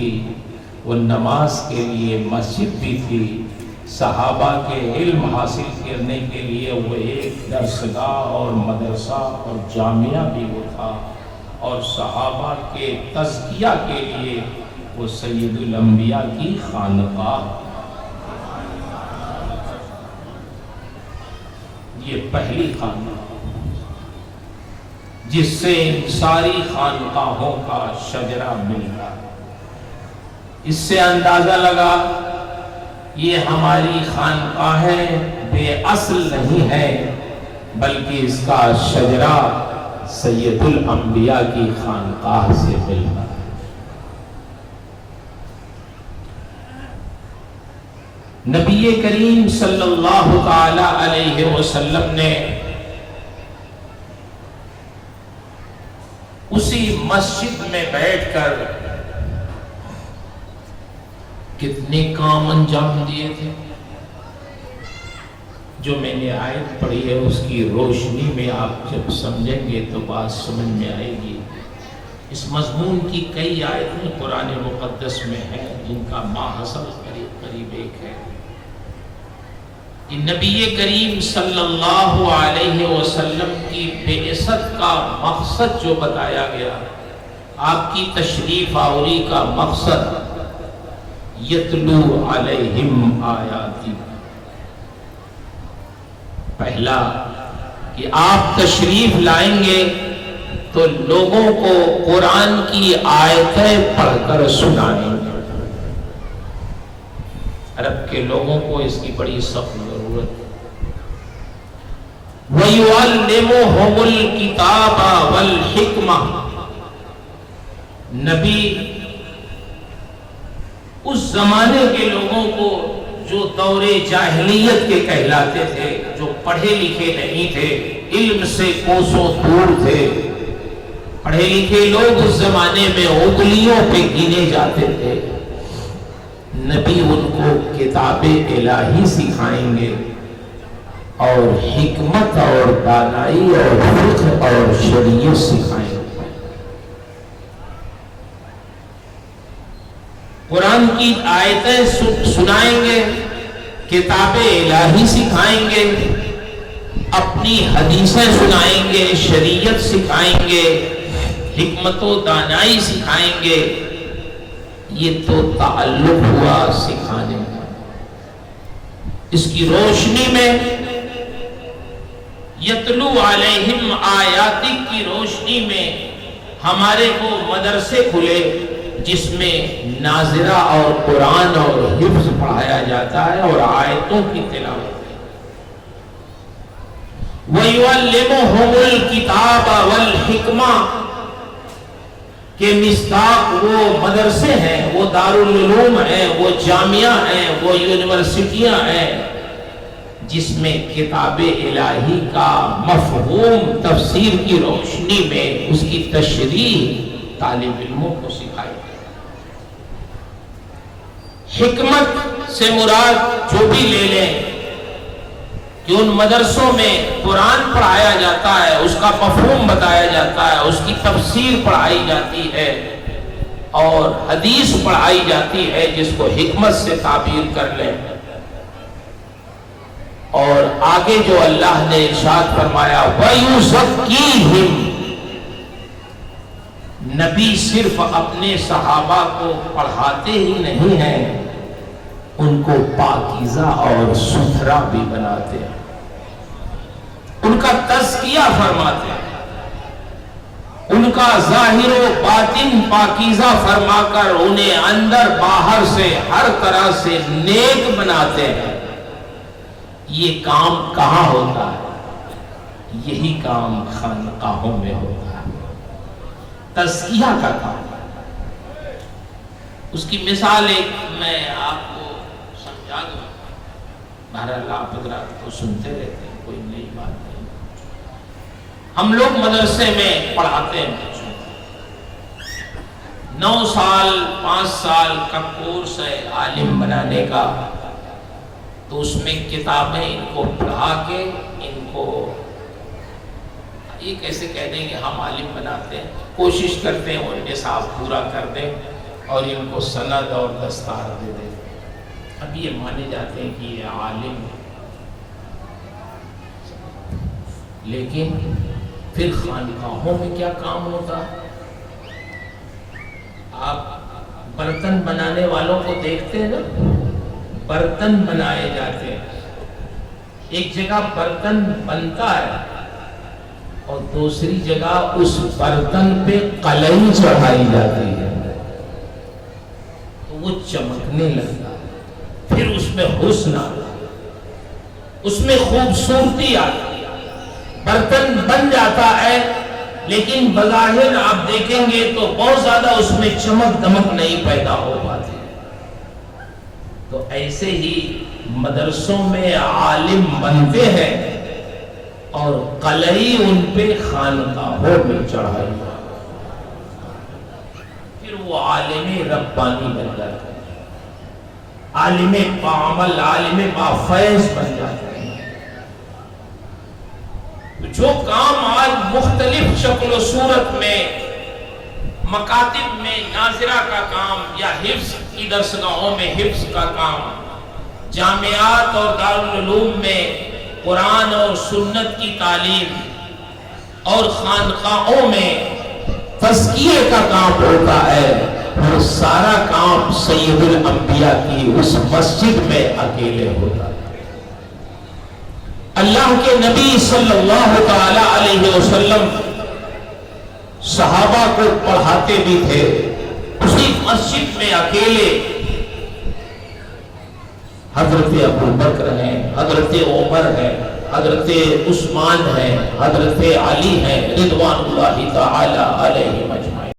تھی، وہ نماز کے لیے مسجد بھی تھی، صحابہ کے علم حاصل کرنے کے لیے وہ ایک درسگاہ اور مدرسہ اور جامعہ بھی وہ تھا، اور صحابہ کے تزکیہ کے لیے وہ سید الانبیاء کی خانقاہ، یہ پہلی خانقاہ جس سے ساری خانقاہوں کا شجرہ ملتا ہے۔ اس سے اندازہ لگا یہ ہماری خانقاہ بے اصل نہیں ہے، بلکہ اس کا شجرہ سید الانبیاء کی خانقاہ سے ملتا ہے۔ نبی کریم صلی اللہ تعالی علیہ وسلم نے اسی مسجد میں بیٹھ کر کتنے کام انجام دیے تھے، جو میں نے آیت پڑھی ہے اس کی روشنی میں آپ جب سمجھیں گے تو بات سمجھ میں آئے گی۔ اس مضمون کی کئی آیتیں قرآن مقدس میں ہیں جن کا ماحصل قریب ایک ہے کہ نبی کریم صلی اللہ علیہ وسلم کی بعثت کا مقصد جو بتایا گیا، آپ کی تشریف آوری کا مقصد یتلو علیہم آیاتی، پہلا کہ آپ تشریف لائیں گے تو لوگوں کو قرآن کی آیتیں پڑھ کر سنائیں گے۔ عرب کے لوگوں کو اس کی بڑی سخت ضرورت ہے۔ وَيُعَلِّمُهُمُ الْكِتَابَ وَالْحِكْمَةَ، نبی اس زمانے کے لوگوں کو جو دور جاہلیت کے کہلاتے تھے، جو پڑھے لکھے نہیں تھے، علم سے کوسوں دور تھے، پڑھے لکھے لوگ اس زمانے میں انگلیوں پہ گنے جاتے تھے، نبی ان کو کتاب الہی سکھائیں گے اور حکمت اور دانائی اور فقہ اور شریعت سکھائیں گے۔ قرآن کی آیتیں سنائیں گے، کتاب الہی سکھائیں گے، اپنی حدیثیں سنائیں گے، شریعت سکھائیں گے، حکمت و دانائی سکھائیں گے۔ یہ تو تعلق ہوا سکھانے کا۔ اس کی روشنی میں یتلو علیہم آیاتی کی روشنی میں ہمارے کو مدرسے کھلے جس میں ناظرہ اور قرآن اور حفظ پڑھایا جاتا ہے اور آیتوں کی تلاوت ہے۔ وَيُعَلِّمُهُمُ الْكِتَابَ وَالْحِكْمَةَ کہ مصداق وہ مدرسے ہیں، وہ دارالعلوم ہیں، وہ جامعہ ہیں، وہ یونیورسٹیاں ہیں جس میں کتاب الہی کا مفہوم تفسیر کی روشنی میں اس کی تشریح طالب علموں کو سکھائی۔ حکمت سے مراد جو بھی لے لیں کہ ان مدرسوں میں قرآن پڑھایا جاتا ہے، اس کا مفہوم بتایا جاتا ہے، اس کی تفسیر پڑھائی جاتی ہے اور حدیث پڑھائی جاتی ہے جس کو حکمت سے تعبیر کر لیں۔ اور آگے جو اللہ نے ارشاد فرمایا وَيُزَكِّيهِمْ، نبی صرف اپنے صحابہ کو پڑھاتے ہی نہیں ہیں، ان کو پاکیزہ اور ستھرا بھی بناتے ہیں، ان کا تزکیہ فرماتے ہیں، ان کا ظاہر و باطن پاکیزہ فرما کر انہیں اندر باہر سے ہر طرح سے نیک بناتے ہیں۔ یہ کام کہاں ہوتا ہے؟ یہی کام خانقاہوں میں ہوتا ہے، تزکیہ کا کام۔ اس کی مثال ایک میں آپ کو سمجھا دوں، بہرحال آپ حضرات کو سنتے رہتے ہیں، کوئی نئی بات نہیں۔ ہم لوگ مدرسے میں پڑھاتے ہیں بچوں کو، 9 سال 5 سال کا کورس ہے عالم بنانے کا، تو اس میں کتابیں ان کو پڑھا کے ان کو یہ کیسے کہہ دیں کہ ہم عالم بناتے ہیں، کوشش کرتے ہیں وہ نصاب پورا کر دیں، اور ان کو سند اور دستار دے دیتے ہیں۔ اب یہ مانے جاتے ہیں کہ یہ عالم ہے، لیکن پھر خانقاہوں میں کیا کام ہوتا؟ آپ برتن بنانے والوں کو دیکھتے ہیں نا، برتن بنائے جاتے ہیں، ایک جگہ برتن بنتا ہے اور دوسری جگہ اس برتن پہ قلعی چڑھائی جاتی ہے تو وہ چمکنے لگتا ہے، پھر اس میں حسن آتا ہے، اس میں خوبصورتی آتی ہے، برتن بن جاتا ہے لیکن بظاہر آپ دیکھیں گے تو بہت زیادہ اس میں چمک دمک نہیں پیدا ہو پاتی۔ تو ایسے ہی مدرسوں میں عالم بنتے ہیں اور قلعی ان پہ خانقاہوں میں چڑھائی، پھر وہ عالم ربانی بن جاتے ہیں، عالم بعمل، عالم بافیض بن جاتے ہیں۔ جو کام آج مختلف شکل و صورت میں مکاتب میں ناظرہ کا کام یا حفظ کی درسگاہوں میں حفظ کا کام، جامعات اور دارالعلوم میں قرآن اور سنت کی تعلیم اور خانقاہوں میں تزکیے کا کام ہوتا ہے، وہ سارا کام سید الانبیاء کی اس مسجد میں اکیلے ہوتا ہے۔ اللہ کے نبی صلی اللہ تعالی علیہ وسلم صحابہ کو پڑھاتے بھی تھے اسی مسجد میں اکیلے۔ حضرت ابو بکر ہیں، حضرت عمر ہیں، حضرت عثمان ہیں، حضرت علی ہیں، رضوان اللہ تعالی علیہ مجمعین۔